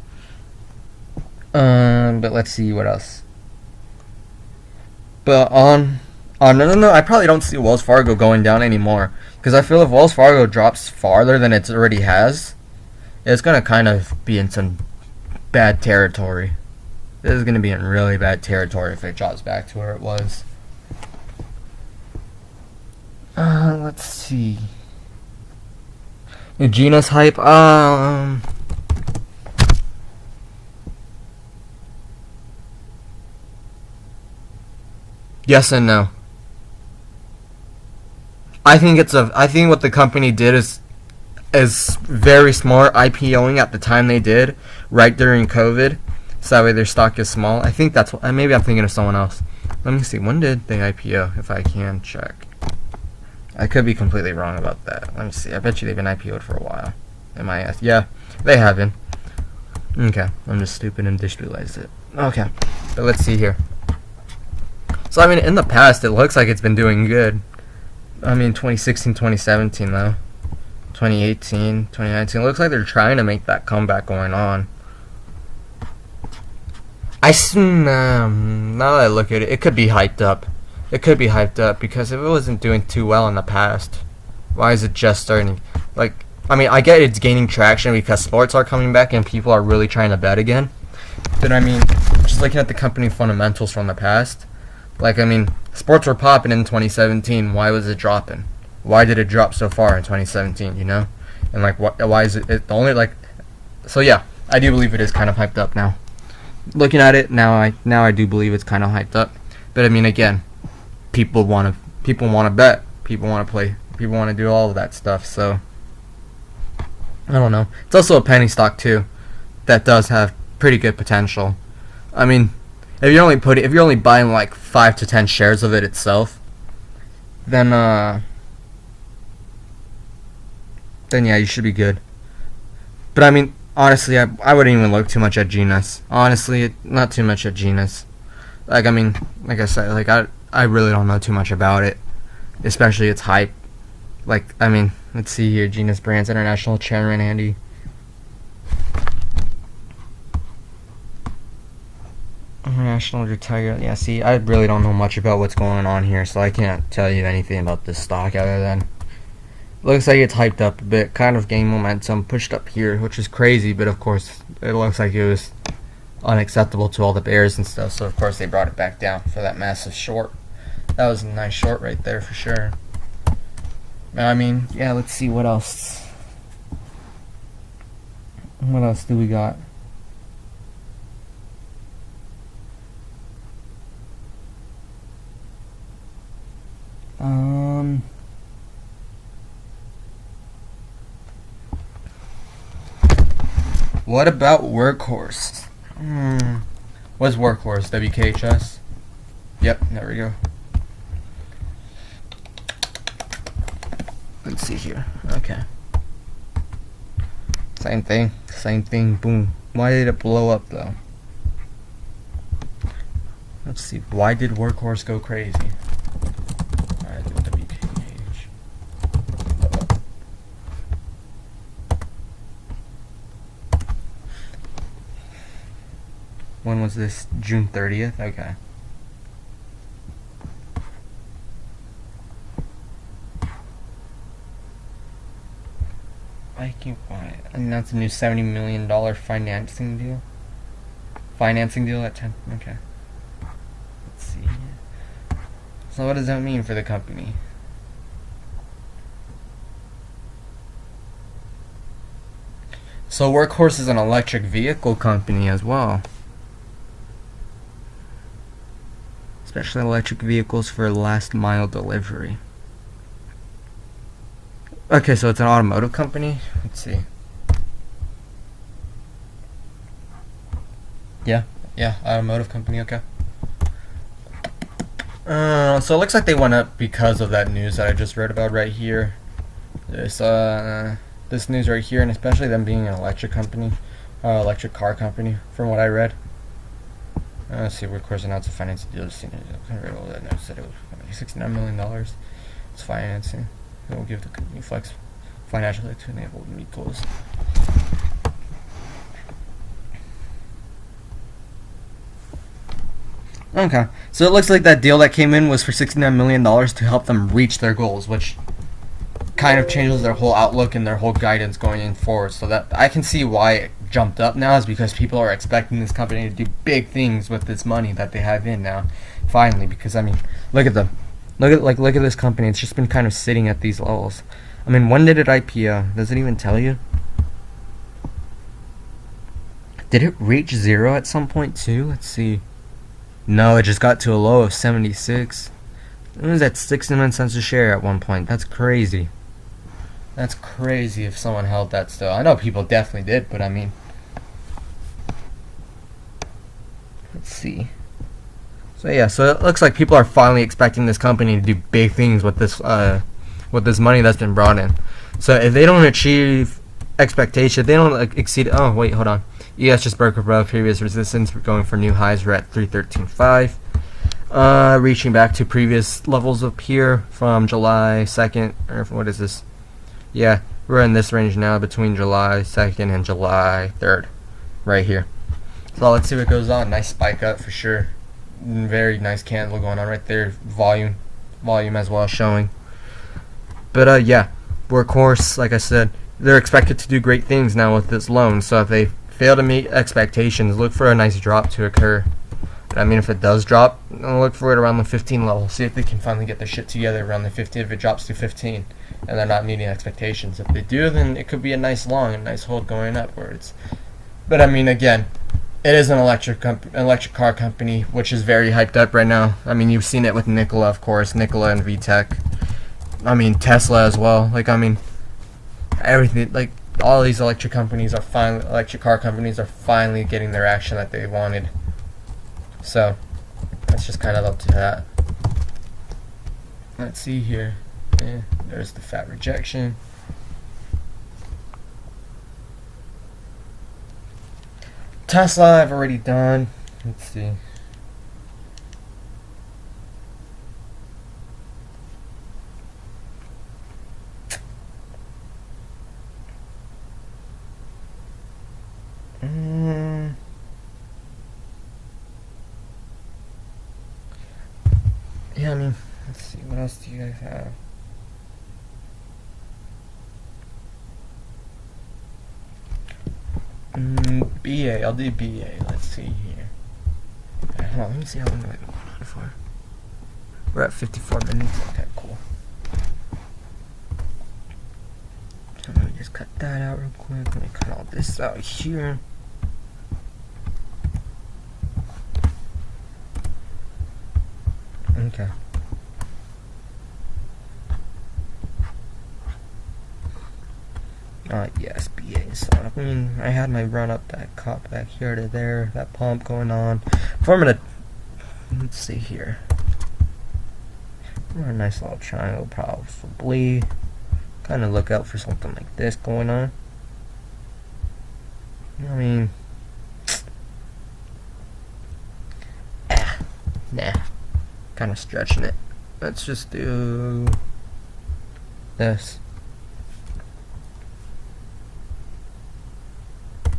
But let's see what else. But no, I probably don't see Wells Fargo going down anymore, because I feel if Wells Fargo drops farther than it already has, it's gonna kind of be in some bad territory. This is going to be in really bad territory if it drops back to where it was. Let's see. Eugena's hype. Yes and no. I think what the company did is very smart, IPOing at the time they did, right during COVID, so that way their stock is small. I think that's what, maybe I'm thinking of someone else. Let me see, when did they IPO, if I can check. I could be completely wrong about that. Let me see, I bet you they've been IPO'd for a while. Yeah, they have been. Okay, I'm just stupid and just realized it. Okay, but let's see here. So I mean, in the past, it looks like it's been doing good. I mean, 2016, 2017 though, 2018, 2019. It looks like they're trying to make that comeback going on. Now that I look at it, it could be hyped up. It could be hyped up because if it wasn't doing too well in the past, why is it just starting? Like, I mean, I get it's gaining traction because sports are coming back and people are really trying to bet again. But I mean, just looking at the company fundamentals from the past, like, I mean, sports were popping in 2017. Why was it dropping? Why did it drop so far in 2017? You know, and like, why is it only like? So yeah, I do believe it is kind of hyped up now. Looking at it now, I do believe it's kind of hyped up. But I mean, again, people want to bet, people want to play, people want to do all of that stuff. So I don't know. It's also a penny stock too, that does have pretty good potential. I mean, if you're only buying like 5 to 10 shares of it itself, then yeah, you should be good. But I mean, honestly, I wouldn't even look too much at Genus. Honestly, not too much at Genus. Like, I mean, like I said, like I really don't know too much about it, especially its hype. Like, I mean, let's see here, Genus Brands International Chairman Andy. International Retire. Yeah, see, I really don't know much about what's going on here, so I can't tell you anything about this stock other than looks like it's hyped up a bit, kind of gained momentum, pushed up here, which is crazy, but of course it looks like it was unacceptable to all the bears and stuff, so of course they brought it back down for that massive short. That was a nice short right there for sure. I mean, yeah, let's see what else. What else do we got? What about Workhorse? What's Workhorse? WKHS? Yep, there we go. Let's see here. Okay. Same thing, boom. Why did it blow up though? Let's see. Why did Workhorse go crazy? Alright, WKH. When was this? June 30th? Okay. I can't buy it. And that's a new $70 million financing deal. Financing deal at 10. Okay. Let's see. So what does that mean for the company? So Workhorse is an electric vehicle company as well. Especially electric vehicles for last mile delivery. Okay, so it's an automotive company. Let's see. Yeah, automotive company. Okay. So it looks like they went up because of that news that I just read about right here. This news right here, and especially them being an electric company, electric car company, from what I read. Let's see. Workhorse announced a financing deal. That note said it was $69 million. It's financing. It will give the company flex financially to enable to meet goals. Okay, so it looks like that deal that came in was for $69 million to help them reach their goals, which kind of changes their whole outlook and their whole guidance going in forward. So that I can see why it jumped up now is because people are expecting this company to do big things with this money that they have in now. Finally, because I mean, look at them. Look at this company. It's just been kind of sitting at these levels. I mean, when did it IPO? Does it even tell you? Did it reach 0 at some point too? Let's see. No, it just got to a low of 76. It was at 69 cents a share at one point. That's crazy. That's crazy if someone held that still. I know people definitely did, but I mean, let's see. So yeah, so it looks like people are finally expecting this company to do big things with this money that's been brought in. So if they don't achieve expectation, they don't exceed. Oh wait, hold on. ES just broke above previous resistance. We're going for new highs. We're at 313.5. reaching back to previous levels up here from July 2nd, or what is this? Yeah, we're in this range now between July 2nd and July 3rd, right here. So let's see what goes on. Nice spike up for sure. Very nice candle going on right there. Volume as well showing. But yeah, Workhorse, like I said, they're expected to do great things now with this loan. So if they fail to meet expectations, look for a nice drop to occur. I mean, if it does drop, look for it around the 15 level. See if they can finally get their shit together around the 15. If it drops to 15 and they're not meeting expectations, if they do, then it could be a nice long, a nice hold going upwards. But I mean, again, it is an electric car company, which is very hyped up right now. I mean, you've seen it with Nicola, of course, Nicola and VTech. I mean, Tesla as well. Like, I mean, everything. Like, all these electric car companies are finally getting their action that they wanted. So that's just kind of up to that. Let's see here. There's the fat rejection. Tesla I've already done. Let's see. Yeah, I mean, let's see, what else do you guys have? BA, I'll do BA, let's see here. Hold on, let me see how long I've been on for. We're at 54 minutes, okay, cool. So let me just cut that out real quick, let me cut all this out here. Okay. Yes, BA. So I mean, I had my run up that cop back here to there, that pump going on. Forming a, let's see here. A nice little triangle, probably. Kind of look out for something like this going on. I mean, nah. Kind of stretching it. Let's just do this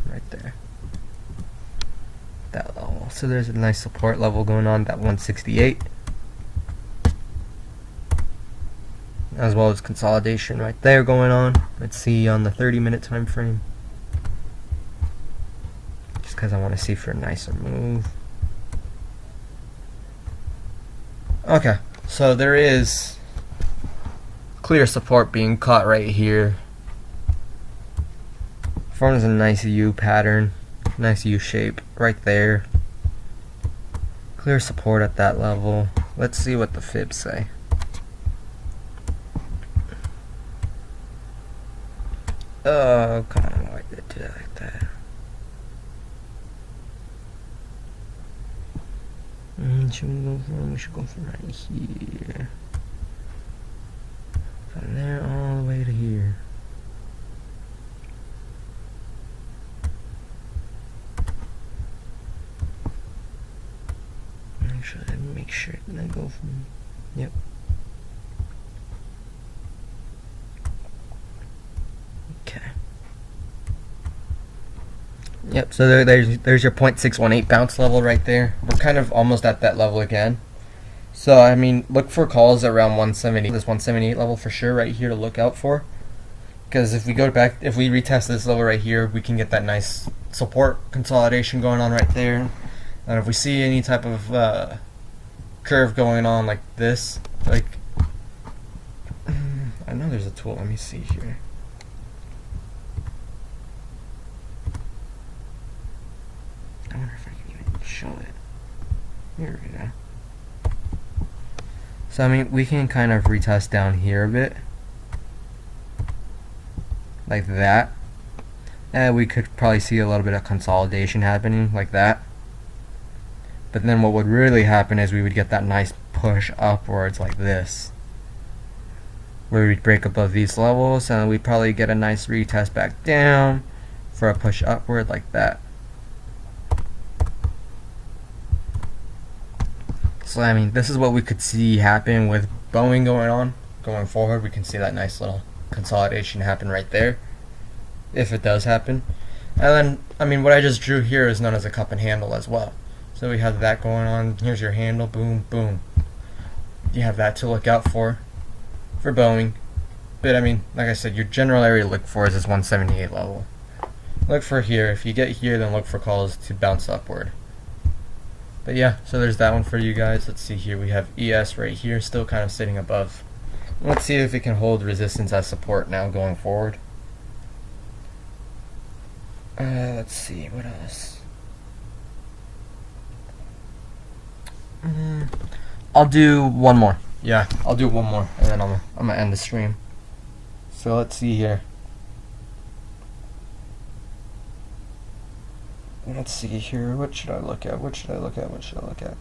right there, that level. So there's a nice support level going on, that 168, as well as consolidation right there going on. Let's see on the 30-minute time frame, just because I want to see for a nicer move. Okay, so there is clear support being caught right here. Forms a nice U pattern, nice U shape right there. Clear support at that level. Let's see what the fibs say. Oh, come on, why did it do it like that? We should go from right here. From there all the way to here. Make sure that I go from, yep. Okay. Yep, so there's your 0.618 bounce level right there. We're kind of almost at that level again. So, I mean, look for calls around 170, this 178 level for sure right here to look out for. Because if we go back, if we retest this level right here, we can get that nice support consolidation going on right there. And if we see any type of curve going on like this, like, I know there's a tool, let me see here. I wonder if I can even show it. Here we go. So I mean, we can kind of retest down here a bit, like that, and we could probably see a little bit of consolidation happening like that. But then what would really happen is we would get that nice push upwards like this, where we'd break above these levels, and we'd probably get a nice retest back down for a push upward like that. So I mean, this is what we could see happen with Boeing going forward. We can see that nice little consolidation happen right there, if it does happen. And then, I mean, what I just drew here is known as a cup and handle as well. So we have that going on. Here's your handle, boom, boom. You have that to look out for Boeing. But I mean, like I said, your general area to look for is this 178 level. Look for here. If you get here, then look for calls to bounce upward. But yeah, so there's that one for you guys. Let's see here. We have ES right here, still kind of sitting above. Let's see if it can hold resistance as support now going forward. Let's see, what else? I'll do one more. Yeah, I'll do one more, and then I'm gonna end the stream. So let's see here. Let's see here. What should I look at? What should I look at? What should I look at?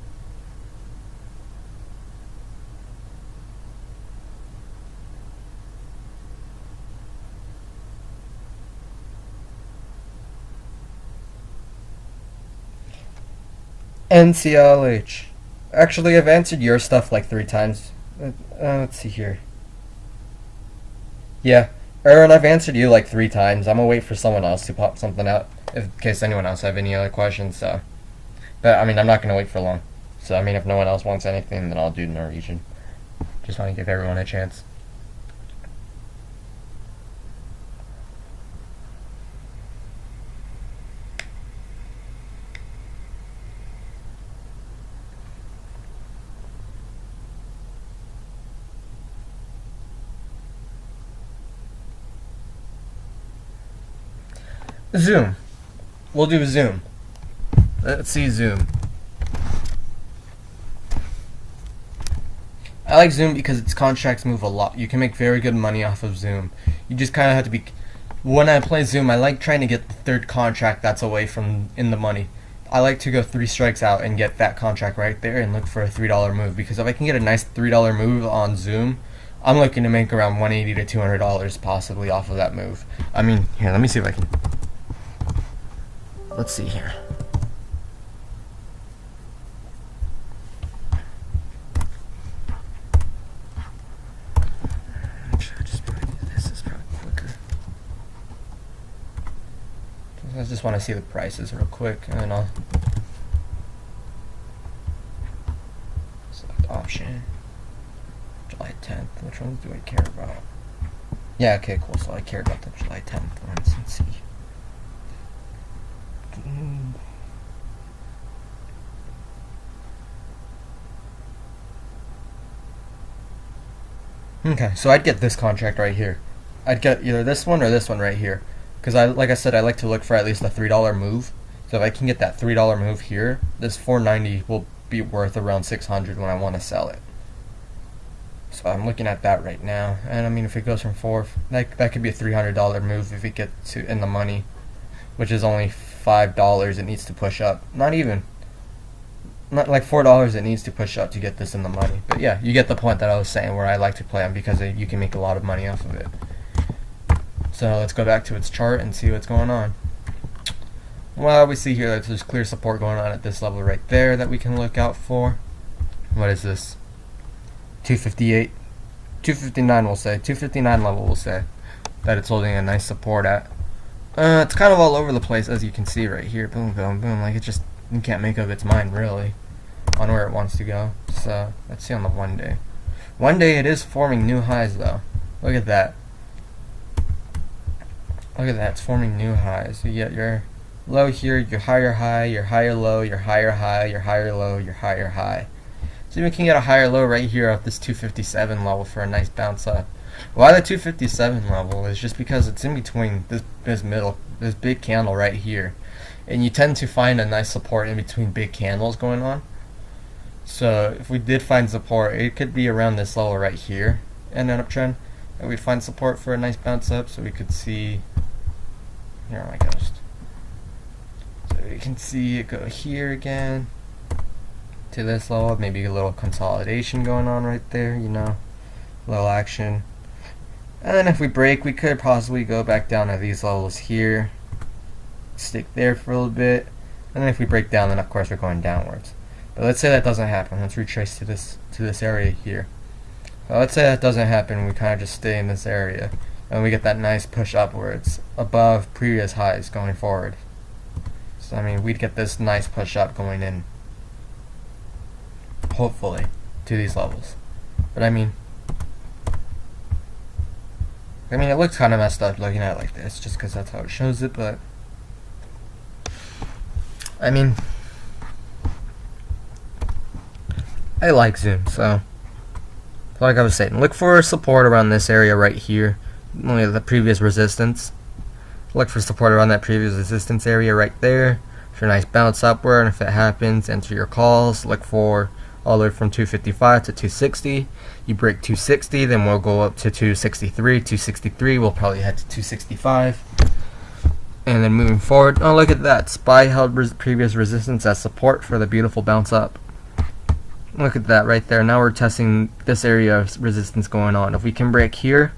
NCLH. Actually, I've answered your stuff like 3 times. Let's see here. Yeah, Aaron, I've answered you like 3 times. I'm gonna wait for someone else to pop something out in case anyone else have any other questions. So, but I mean, I'm not gonna wait for long. So I mean, if no one else wants anything, then I'll do Norwegian. Just want to give everyone a chance. Zoom. We'll do Zoom. Let's see Zoom. I like Zoom because its contracts move a lot. You can make very good money off of Zoom. You just kind of have to be... When I play Zoom, I like trying to get the 3rd contract that's away from in the money. I like to go 3 strikes out and get that contract right there and look for a $3 move. Because if I can get a nice $3 move on Zoom, I'm looking to make around $180 to $200 possibly off of that move. I mean, here, let me see if I can... Let's see here. This is probably quicker. I just want to see the prices real quick, and then I'll select option. July 10th. Which ones do I care about? Yeah, okay, cool. So I care about the July 10th ones. Let's see. Okay, so I'd get this contract right here. I'd get either this one or this one right here. Because like I said, I like to look for at least a $3 move. So if I can get that $3 move here, this 490 will be worth around 600 when I want to sell it. So I'm looking at that right now. And I mean, if it goes from 4, that could be a $300 move if it gets to in the money, which is only $5 it needs to push up. Not even. Not like $4 it needs to push up to get this in the money. But yeah, you get the point that I was saying where I like to play on because you can make a lot of money off of it. So let's go back to its chart and see what's going on. Well, we see here that there's clear support going on at this level right there that we can look out for. What is this? 258. 259 we'll say. 259 level we'll say that it's holding a nice support at. It's kind of all over the place as you can see right here. Boom, boom, boom. Like it just... You can't make up its mind really on where it wants to go. So let's see on the 1 day. 1 day it is forming new highs though. Look at that. Look at that. It's forming new highs. You get your low here, your higher high, your higher low, your higher high, your higher low, your higher high. So we can get a higher low right here at this 257 level for a nice bounce up. Why the 257 level is just because it's in between this big candle right here. And you tend to find a nice support in between big candles going on. So if we did find support, it could be around this level right here in an uptrend. And we'd find support for a nice bounce up. So we could see, here my ghost. So we can see it go here again to this level. Maybe a little consolidation going on right there, you know, little action. And then if we break, we could possibly go back down to these levels here. Stick there for a little bit, and then if we break down, then of course we're going downwards. But let's say that doesn't happen. Let's retrace to this area here. Let's say that doesn't happen. We kind of just stay in this area, and we get that nice push upwards above previous highs going forward. So I mean, we'd get this nice push up going in, hopefully, to these levels. But I mean, it looks kind of messed up looking at it like this, just because that's how it shows it. But I mean, I like Zoom, so like I was saying, look for support around this area right here, only the previous resistance. Look for support around that previous resistance area right there for a nice bounce upward, and if it happens, enter your calls. Look for all the way from 255 to 260. You break 260, then we'll go up to 263. 263, we'll probably head to 265. And then moving forward, oh look at that, SPY held previous resistance as support for the beautiful bounce up. Look at that right there. Now we're testing this area of resistance going on. If we can break here,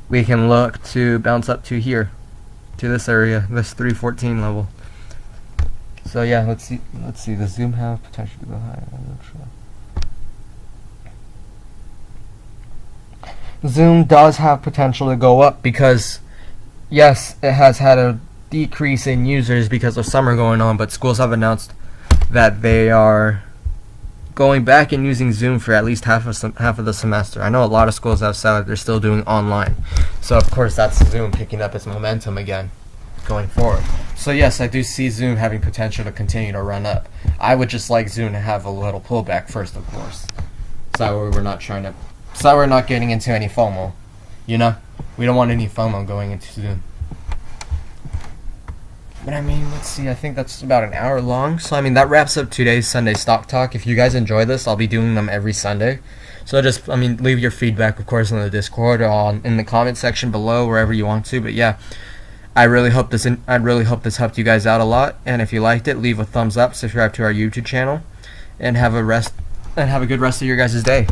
we can look to bounce up to here, to this area, this 314 level. So yeah, let's see. Does Zoom have potential to go higher? I'm not sure. Zoom does have potential to go up because, yes, it has had a decrease in users because of summer going on, but schools have announced that they are going back and using Zoom for at least half of the semester. I know a lot of schools have said that they're still doing online, so of course that's Zoom picking up its momentum again going forward. So yes, I do see Zoom having potential to continue to run up. I would just like Zoom to have a little pullback first, of course, so we're not getting into any FOMO. You know, we don't want any FOMO going into Zoom. But I mean, let's see, I think that's about an hour long. So I mean, that wraps up today's Sunday Stock Talk. If you guys enjoy this, I'll be doing them every Sunday. So just, leave your feedback, of course, in the Discord or in the comment section below, wherever you want to. But yeah, I really hope this helped you guys out a lot. And if you liked it, leave a thumbs up, subscribe to our YouTube channel, and have a good rest of your guys' day.